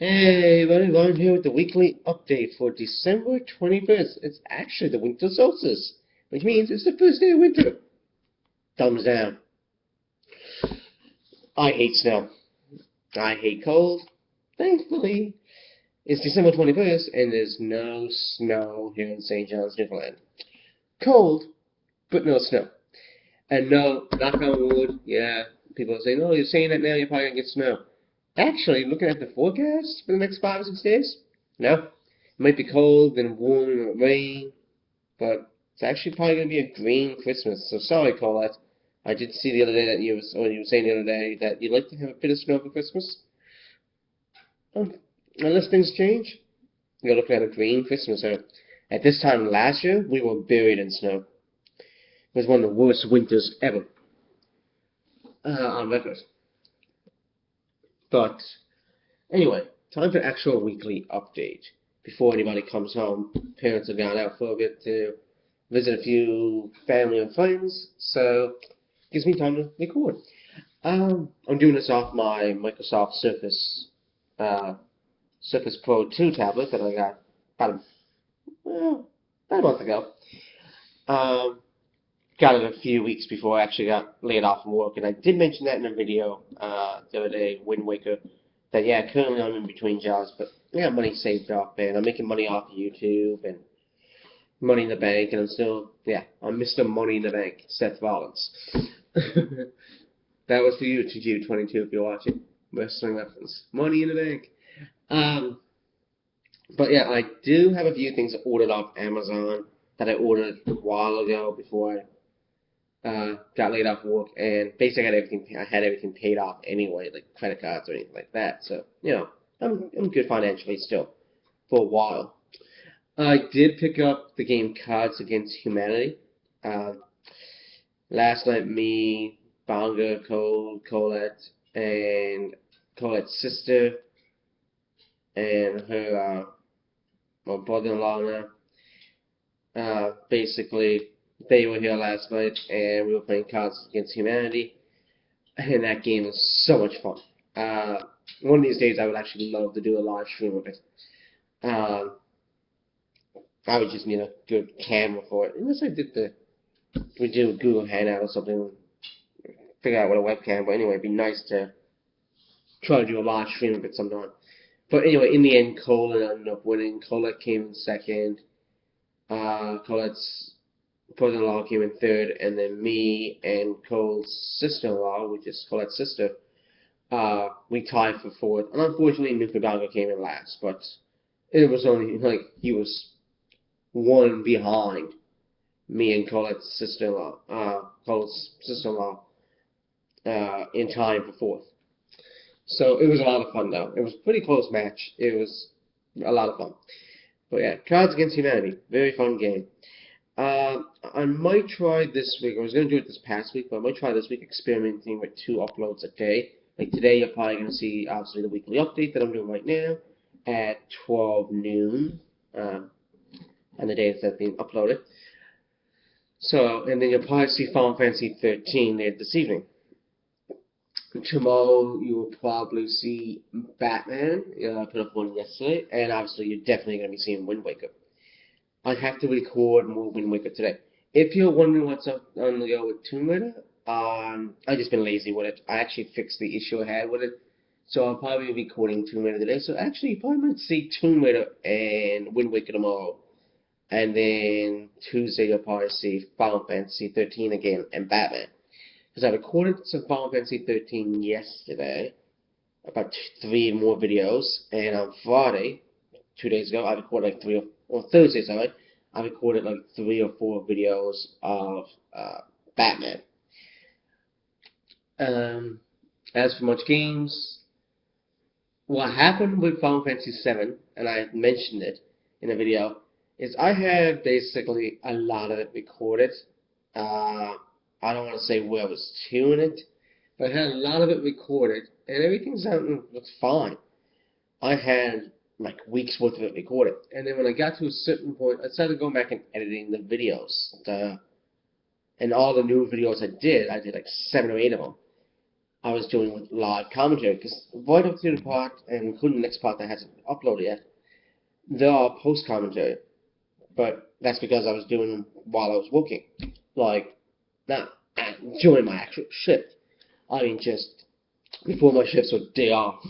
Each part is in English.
Hey everybody, Ron here with the weekly update for December 21st. It's actually the winter solstice, which means it's the first day of winter. Thumbs down. I hate snow. I hate cold. Thankfully, it's December 21st and there's no snow here in St. John's, Newfoundland. Cold, but no snow. And no, knock on wood, yeah, people are saying, oh, you're saying that now, you're probably going to get snow. Actually, looking at the forecast for the next 5 or 6 days, no. It might be cold, then warm, and rain, but it's actually probably going to be a green Christmas. So sorry, Colette. I did see the other day that you were saying the other day that you'd like to have a bit of snow for Christmas. Unless things change, you're looking at a green Christmas. At this time last year, we were buried in snow. It was one of the worst winters ever on record. But anyway, time for actual weekly update. Before anybody comes home, parents have gone out for a bit to visit a few family and friends, so it gives me time to record. I'm doing this off my Microsoft Surface Pro 2 tablet that I got about a month ago. Um, got it a few weeks before I actually got laid off from work, and I did mention that in a video the other day, Wind Waker, that yeah, currently I'm in between jobs, but I got money saved up, and I'm making money off of YouTube and money in the bank, and I'm Mr. Money in the Bank, Seth Rollins. That was for you, TG22, if you're watching. Wrestling reference. Money in the Bank. But yeah, I do have a few things ordered off Amazon that I ordered a while ago before I got laid off work, and basically I had everything paid off anyway, like credit cards or anything like that. So I'm good financially still for a while. I did pick up the game Cards Against Humanity. Uh, Last night, me, Banga, Colette, and Colette's sister, and her my brother-in-law now. Basically, they were here last night, and we were playing Cards Against Humanity, and that game is so much fun. One of these days, I would actually love to do a live stream of it. I would just need a good camera for it. Unless we do a Google Hangout or something, figure out what a webcam. But anyway, it'd be nice to try to do a live stream of it sometime. But anyway, in the end, Colette ended up winning. Colette came in second. Colette's brother-in-law came in third, and then me and Cole's sister-in-law, which is Colette's sister, we tied for fourth. And unfortunately, NewfieBangaa came in last, but it was only like he was one behind me and Colette's sister-in-law, in time for fourth. So it was a lot of fun, though. It was a pretty close match. It was a lot of fun. But yeah, Cards Against Humanity, very fun game. I might try this week. I was going to do it this past week, but I might try this week experimenting with 2 uploads a day. Like today, you're probably going to see, obviously, the weekly update that I'm doing right now at 12 noon, and the day that's being uploaded. So, and then you'll probably see Final Fantasy 13 there this evening. Tomorrow, you will probably see Batman. I put up one yesterday, and obviously, you're definitely going to be seeing Wind Waker. I have to record more Wind Waker today. If you're wondering what's up on the go with Tomb Raider, I've just been lazy with it. I actually fixed the issue I had with it, so I'll probably be recording Tomb Raider today. So actually, you probably might see Tomb Raider and Wind Waker tomorrow. And then Tuesday, you'll probably see Final Fantasy 13 again and Batman. Because I recorded some Final Fantasy 13 yesterday, about 3 more videos, and on Friday, 2 days ago, I recorded like 3 or Thursday, sorry, I recorded like 3 or 4 videos of Batman. As for much games, what happened with Final Fantasy 7, and I mentioned it in a video, is I had basically a lot of it recorded. I don't want to say where I was tuning it, but I had a lot of it recorded, and everything looks fine. I had like weeks worth of it recorded, and then when I got to a certain point, I started going back and editing the videos. And all the new videos I did like 7 or 8 of them. I was doing live commentary, because right up to the part, and including the next part that hasn't uploaded yet, there are post commentary, but that's because I was doing them while I was working, like not during my actual shift. I mean, just before my shift, so day off,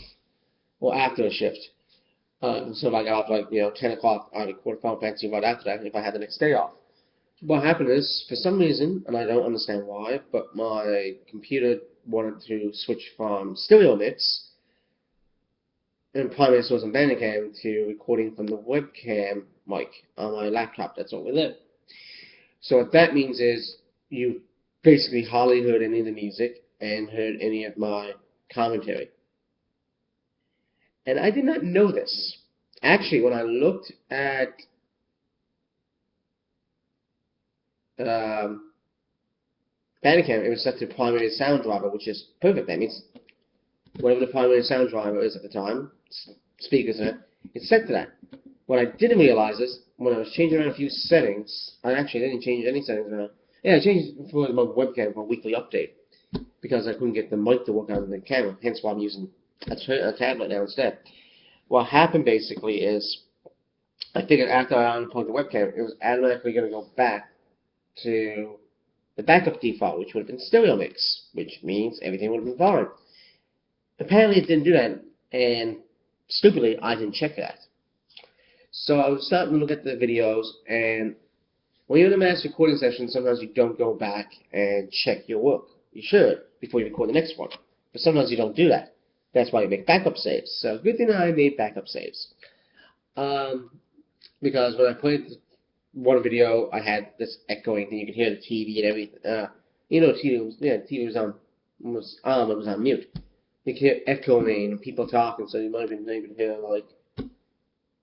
or after a shift. So if I got off like 10 o'clock, I'd record Final Fantasy right after that if I had the next day off. What happened is, for some reason, and I don't understand why, but my computer wanted to switch from stereo mix and primary source and Bandicam to recording from the webcam mic on my laptop that's over there. So what that means is you basically hardly heard any of the music and heard any of my commentary. And I did not know this. Actually, when I looked at Bandicam, it was set to primary sound driver, which is perfect. That means whatever the primary sound driver is at the time, speakers in it, it's set to that. What I didn't realize is, when I was changing around a few settings, I actually didn't change any settings around. Yeah, I changed it for my webcam for a weekly update, because I couldn't get the mic to work on the camera, hence why I'm using a tablet now instead. What happened basically is, I figured after I unplugged the webcam, it was automatically going to go back to the backup default, which would have been stereo mix, which means everything would have been fine. Apparently it didn't do that, and stupidly, I didn't check that. So I was starting to look at the videos, and when you're in a mass recording session, sometimes you don't go back and check your work. You should, before you record the next one. But sometimes you don't do that. That's why you make backup saves. So good thing I made backup saves. Because when I played one video, I had this echoing thing. You could hear the TV and everything. TV was on mute. You could hear echoing and people talking, so you might have been able to hear, like,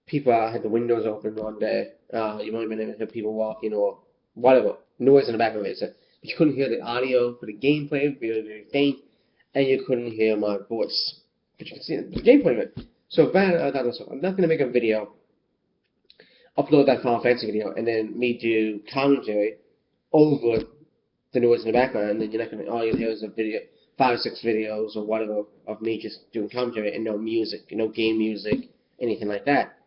people had the windows open one day. You might have been able to hear people walking or whatever. Noise in the back of it. So, but you couldn't hear the audio for the gameplay, very faint, and you couldn't hear my voice. But you could see the gameplay of it. So I thought, I'm not going to make a video, upload that Final Fantasy video, and then me do commentary over the noise in the background, and then you're not going to, all you hear is a video, 5 or 6 videos or whatever of me just doing commentary and no music, no game music, anything like that.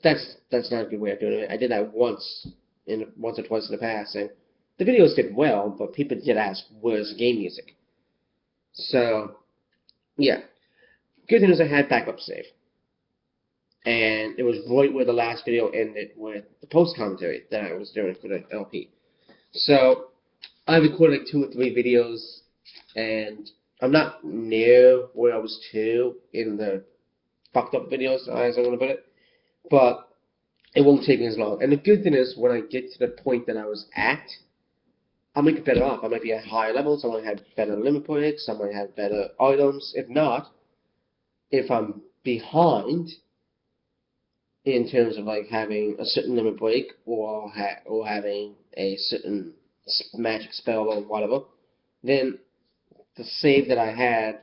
That's not a good way of doing it. I did that once or twice in the past, and the videos did well, but people did ask, where's game music? So, yeah. Good thing is I had backup save. And it was right where the last video ended with the post commentary that I was doing for the LP. So, I recorded like 2 or 3 videos, and I'm not near where I was to in the fucked up videos, as I'm going to put it. But it won't take me as long. And the good thing is, when I get to the point that I was at, I'll make it better off. I might be at higher levels, I might have better limit breaks, I might have better items. If not, if I'm behind in terms of like having a certain limit break or having a certain magic spell or whatever, then the save that I had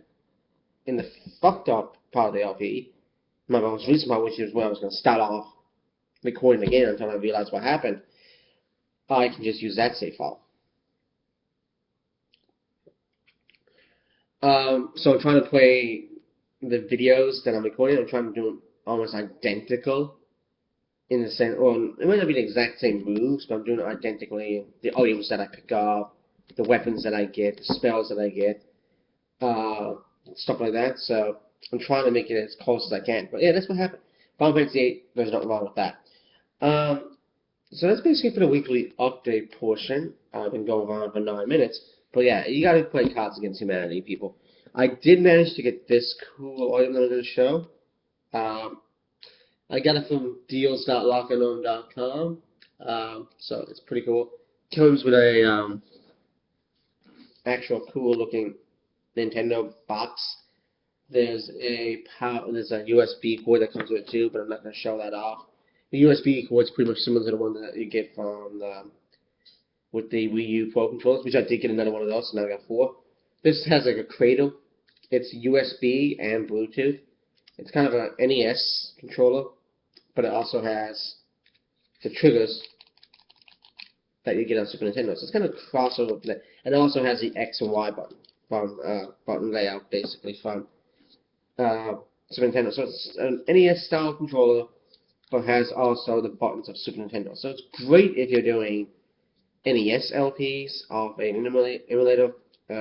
in the fucked up part of the LP, my most recent part, which is where I was going to start off recording again until I realized what happened, I can just use that save file. So I'm trying to play the videos that I'm recording. I'm trying to do them almost identical in the sense, or it might not be the exact same moves, but I'm doing it identically. The items that I pick up, the weapons that I get, the spells that I get, stuff like that. So I'm trying to make it as close as I can. But yeah, that's what happened. Final Fantasy VIII, there's nothing wrong with that. So that's basically for the weekly update portion. I've been going on for 9 minutes. But yeah, you gotta play Cards Against Humanity, people. I did manage to get this cool item that I'm going to show. I got it from deals.lockerknown.com. So it's pretty cool. Comes with a actual cool looking Nintendo box. There's a USB cord that comes with it too, but I'm not going to show that off. The USB cord is pretty much similar to the one that you get from with the Wii U Pro controllers, which I did get another one of those, so now I got 4. This has like a cradle. It's USB and Bluetooth. It's kind of an NES controller, but it also has the triggers that you get on Super Nintendo. So it's kind of crossover, and it also has the X and Y button. button layout basically from Super Nintendo. So it's an NES style controller, but has also the buttons of Super Nintendo. So it's great if you're doing NES LPs of an emulator,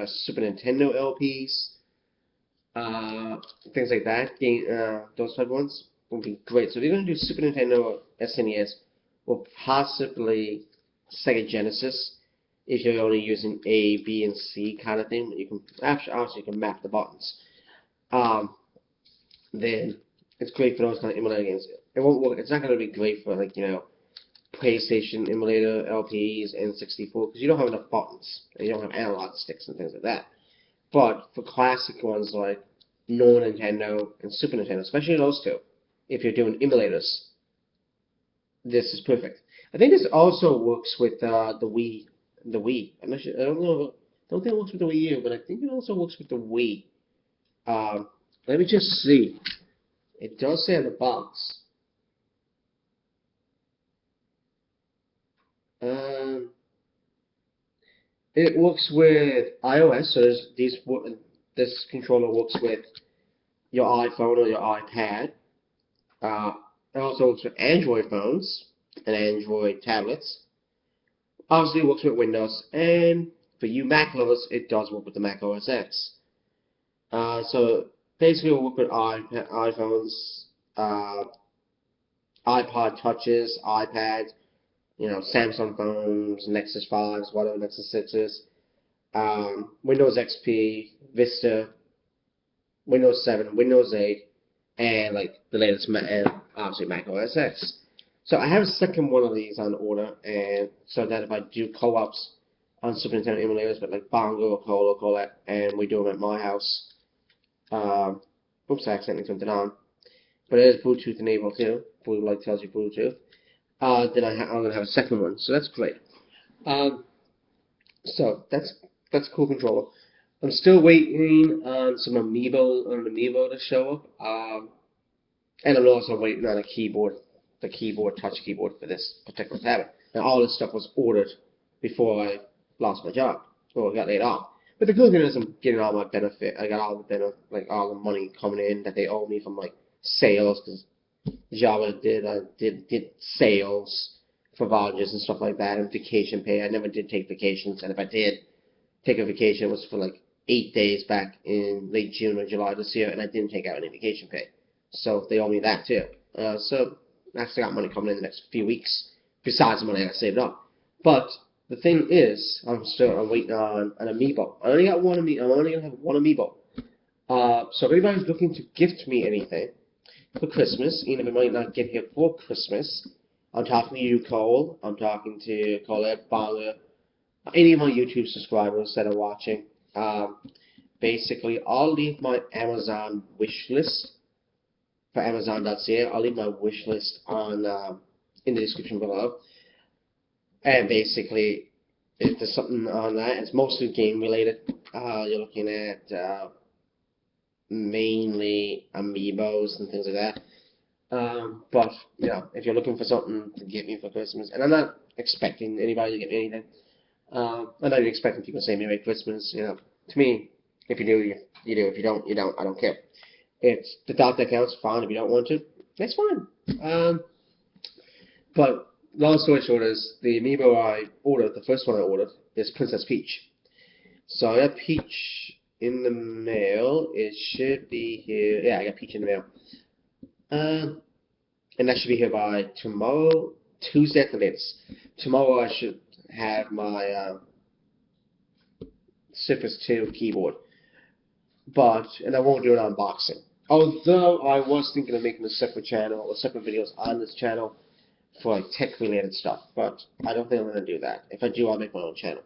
Super Nintendo LPs, things like that. Those type of ones would be great. So if you're going to do Super Nintendo or SNES, or possibly Sega Genesis, if you're only using A, B, and C kind of thing, you can obviously you can map the buttons. Then it's great for those kind of emulator games. It won't work. It's not going to be great for like PlayStation emulator LPs and 64 because you don't have enough buttons and you don't have analog sticks and things like that. But for classic ones like Nintendo and Super Nintendo, especially those two, if you're doing emulators, this is perfect. I think this also works with the Wii. The Wii. I'm not sure, I don't know. I don't think it works with the Wii U, but I think it also works with the Wii. Let me just see. It does say on the box. It works with iOS, so this controller works with your iPhone or your iPad. It also works with Android phones and Android tablets. Obviously, it works with Windows, and for you Mac lovers, it does work with the Mac OS X. So basically, it'll work with iPhones, iPod touches, iPads, Samsung phones, Nexus 5s, whatever Nexus 6s, Windows XP, Vista, Windows 7, Windows 8, and like the latest, and obviously Mac OS X. So I have a second one of these on order, and so that if I do co-ops on Super Nintendo emulators, but like Bongo, Colette, and we do them at my house. Oops, I accidentally turned it on. But it is Bluetooth enabled too. Blue light tells you Bluetooth. Then I'm going to have a second one, so that's great. So that's a cool controller. I'm still waiting on an amiibo to show up. And I'm also waiting on the touch keyboard for this particular tablet. And all this stuff was ordered before I lost my job, or got laid off. But the good thing is I'm getting all my benefit. I got all the benefit, like all the money coming in that they owe me from like sales, because Java did sales for vouchers and stuff like that, and vacation pay. I never did take vacations, and if I did take a vacation, it was for like 8 days back in late June or July this year, and I didn't take out any vacation pay. So they owe me that too. So I actually got money coming in the next few weeks, besides the money I got saved up. But the thing is, I'm waiting on an amiibo. I only got one amiibo. I'm only gonna have one amiibo. So if anybody's looking to gift me anything for Christmas, even if it might not get here for Christmas, I'm talking to you, Cole. I'm talking to ColetteNL180, any of my YouTube subscribers that are watching. Basically, I'll leave my Amazon wish list for Amazon.ca. I'll leave my wish list on in the description below. And basically, if there's something on that, it's mostly game related. You're looking at mainly amiibos and things like that. But if you're looking for something to get me for Christmas, and I'm not expecting anybody to get me anything. I'm not even expecting people to say Merry Christmas. To me, if you do, you do. If you don't, you don't. I don't care. It's the thought that counts. Fine. If you don't want to, that's fine. But long story short is the amiibo I ordered, the first one I ordered, is Princess Peach. So I got Peach in the mail. It should be here. Yeah, I got Peach in the mail. And that should be here by tomorrow, Tuesday at the latest. Tomorrow I should have my Citrus 2 keyboard. And I won't do an unboxing. Although I was thinking of making a separate channel or separate videos on this channel for like tech related stuff, but I don't think I'm going to do that. If I do, I'll make my own channel.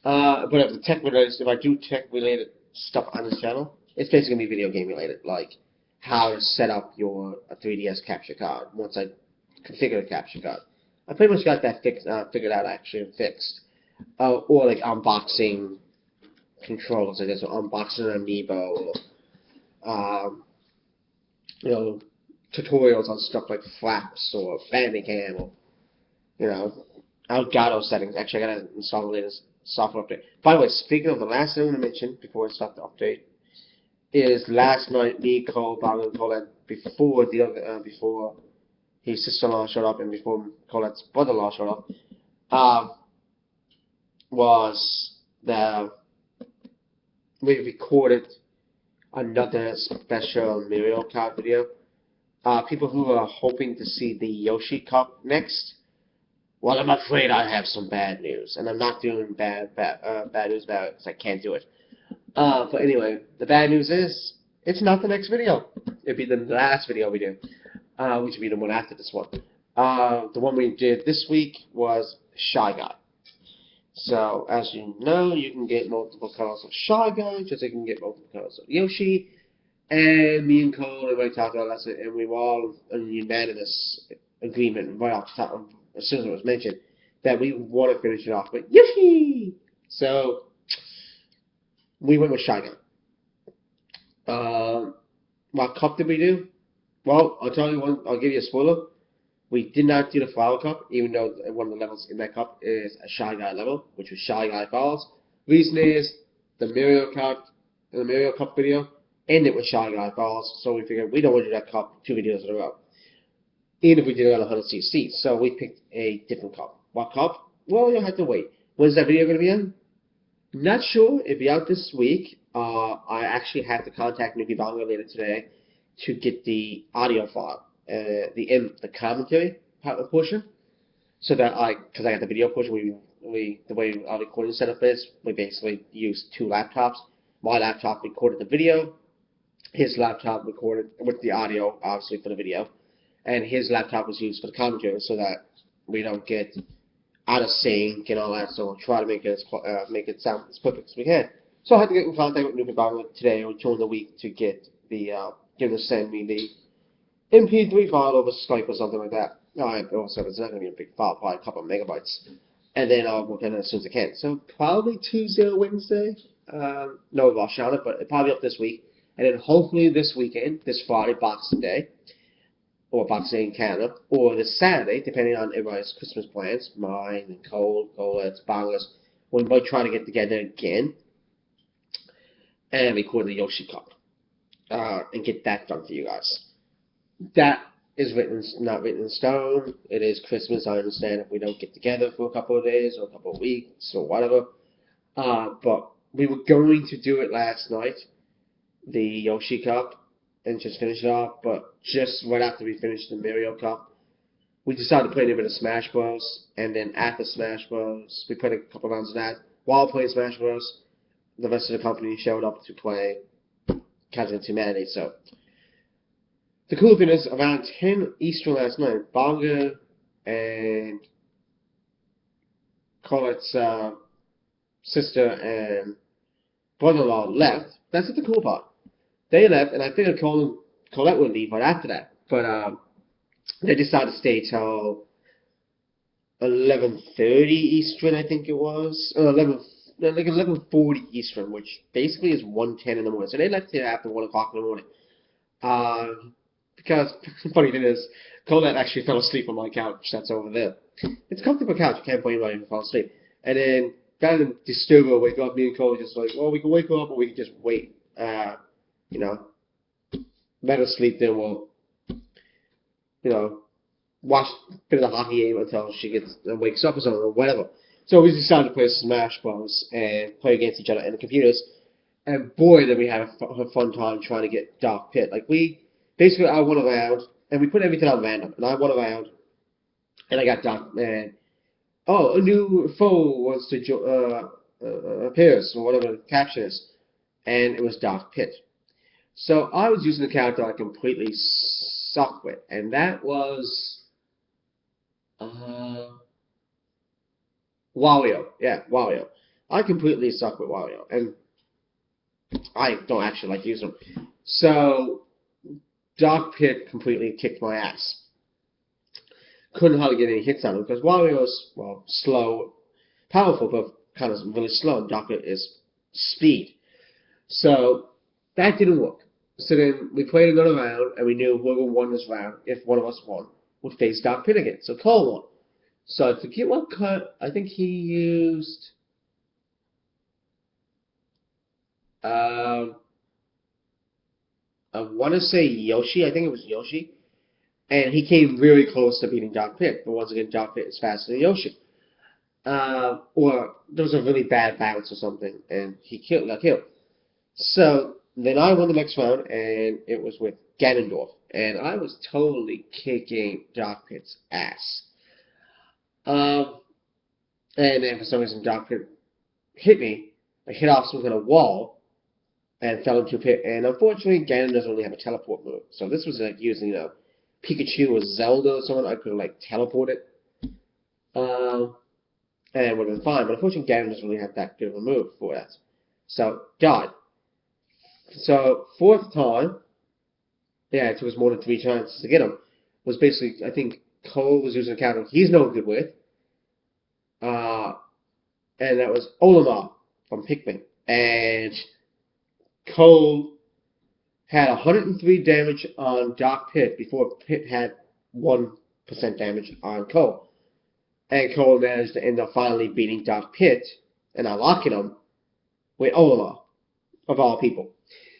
But if I do tech related stuff on this channel, it's basically going to be video game related, like how to set up your 3DS capture card once I configure the capture card. I pretty much got that figured out actually and fixed. Or like unboxing controls, I guess, or unboxing an amiibo, or tutorials on stuff like flaps or Bandicam, or Elgato settings. Actually, I gotta install the latest software update. By the way, speaking of the last thing I want to mention before I start the update, is last night me, Cole, Bob, and Colette, before his sister-in-law showed up and before Colette's brother-in-law showed up, um, was the we recorded another special Mario Kart video. People who are hoping to see the Yoshi Cup next, well, I'm afraid I have some bad news, and I'm not doing bad news about it because I can't do it. But anyway, the bad news is it's not the next video. It'd be the last video we do, which would be the one after this one. The one we did this week was Shy Guy. So, as you know, you can get multiple colors of Shy Guy, just like you can get multiple colors of Yoshi. And me and Cole and we talked about that, and we were all in unanimous agreement right off the top, as soon as it was mentioned, that we want to finish it off with Yoshi. So, we went with Shy Guy. What cup did we do? Well, I'll tell you one. I'll give you a spoiler. We did not do the Flower Cup, even though one of the levels in that cup is a Shy Guy level, which was Shy Guy Falls. Reason is the Mario Cup video ended with Shy Guy Falls, so we figured we don't want to do that cup 2 videos in a row, even if we did it on 100cc. So we picked a different cup. What cup? Well, you'll have to wait. When's that video going to be on? Not sure. It'll be out this week. I actually have to contact NewfieBangaa later today to get the audio file, the commentary portion, so that because I got the video portion, the way our recording setup is, we basically use 2 laptops. My laptop recorded the video, his laptop recorded with the audio, obviously for the video, and his laptop was used for the commentary, so that we don't get out of sync and all that. So we'll try to make it sound as perfect as we can. So I had to get in contact with NewfieBangaa today or during the week to get the give them to send me the MP3 file over Skype or something like that. Also, it's not going to be a big file, probably a couple of megabytes. And then I'll work on it as soon as I can. So probably Tuesday or Wednesday. No rush on it, but it'll probably be up this week. And then hopefully this weekend, this Friday, Boxing Day, or Boxing Day in Canada, or this Saturday, depending on everybody's Christmas plans, mine and Colette's, Banga's, we might try to get together again and record the Yoshi Cup. And get that done for you guys. That is not written in stone. It is Christmas. I understand if we don't get together for a couple of days or a couple of weeks or whatever. But we were going to do it last night, the Yoshi Cup, and just finish it off. But just right after we finished the Mario Cup, we decided to play a little bit of Smash Bros. And then after Smash Bros, we played a couple rounds of that. While playing Smash Bros, the rest of the company showed up to play Continent Humanity. So the cool thing is, around 10 Eastern last night, Bangaa and Colette's sister and brother-in-law left. That's the cool part. They left, and I figured Colette would leave right after that. But they decided to stay till 11:30 Eastern, I think it was, or 11:40 Eastern, which basically is 1:10 in the morning. So they left here after 1 o'clock in the morning. Because the funny thing is, Colette actually fell asleep on my couch that's over there. It's a comfortable couch. You can't blame anybody who fell asleep. And then, rather than disturb her, wake up, me and Cole just like, well, we can wake her up or we can just wait. Let her sleep, then we'll, watch a bit of the hockey game until she wakes up or something or whatever. So we decided to play Smash Bros. And play against each other in the computers. And boy, did we have a fun time trying to get Dark Pit. Like, basically, I went around, and we put everything on random. And I went around, and I got Dark, and a new foe wants to appears, or whatever the caption is. And it was Dark Pit. So I was using the character I completely suck with, and that was Wario. Yeah, Wario. I completely suck with Wario, and I don't actually like using them. So Dark Pit completely kicked my ass. Couldn't hardly get any hits on him because Wario's, well, slow, powerful, but kind of really slow, and Dark Pit is speed. So that didn't work. So then we played another round, and we knew whoever won this round, if one of us won, would face Dark Pit again. So Cole won. So I forget what cut. I think he used Um, I want to say Yoshi. I think it was Yoshi. And he came really close to beating John Pitt. But once again, John Pitt is faster than Yoshi. Or there was a really bad bounce or something, and got killed. So then I won the next round, and it was with Ganondorf. And I was totally kicking John Pitt's ass. Um, and then for some reason, John Pitt hit me. I hit off some kind of wall, and fell into a pit. And unfortunately, Ganon doesn't really have a teleport move. So this was like using, Pikachu or Zelda or someone. I could like teleport it, and it would have been fine. But unfortunately, Ganon doesn't really have that good of a move for that. So died. So fourth time, yeah, it took us more than 3 chances to get him. Was basically, I think Cole was using a counter he's no good with, uh, and that was Olimar from Pikmin. And Cole had 103 damage on Dark Pit before Pit had 1% damage on Cole. And Cole managed to end up finally beating Dark Pit and unlocking him with Olimar, of all people.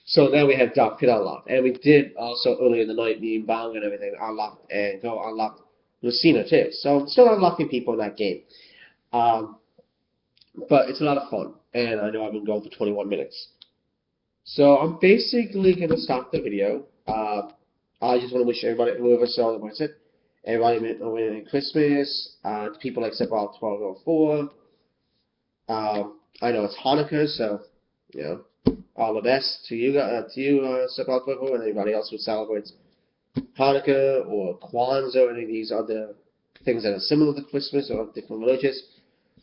So now we have Dark Pit unlocked. And we did also earlier in the night, me and Bang and everything unlocked, and go unlocked Lucina too. So I'm still unlocking people in that game. Um, but it's a lot of fun. And I know I've been going for 21 minutes. So I'm basically going to stop the video. I just want to wish everybody, whoever celebrates it, everybody a Merry Christmas, people like September 1204. I know it's Hanukkah, so, all the best to you, September 1204, and anybody else who celebrates Hanukkah or Kwanzaa or any of these other things that are similar to Christmas or different religions.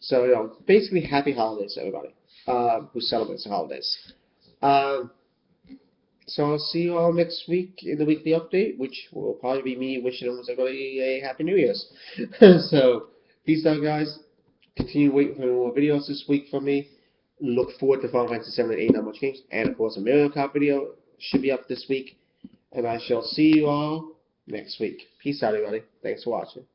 So, basically happy holidays, everybody, who celebrates the holidays. So I'll see you all next week in the weekly update, which will probably be me wishing everybody a Happy New Year's. So, peace out, guys. Continue waiting for more videos this week from me. Look forward to Final Fantasy 7 and 8 Not Much Games. And, of course, a Mario Kart video should be up this week. And I shall see you all next week. Peace out, everybody. Thanks for watching.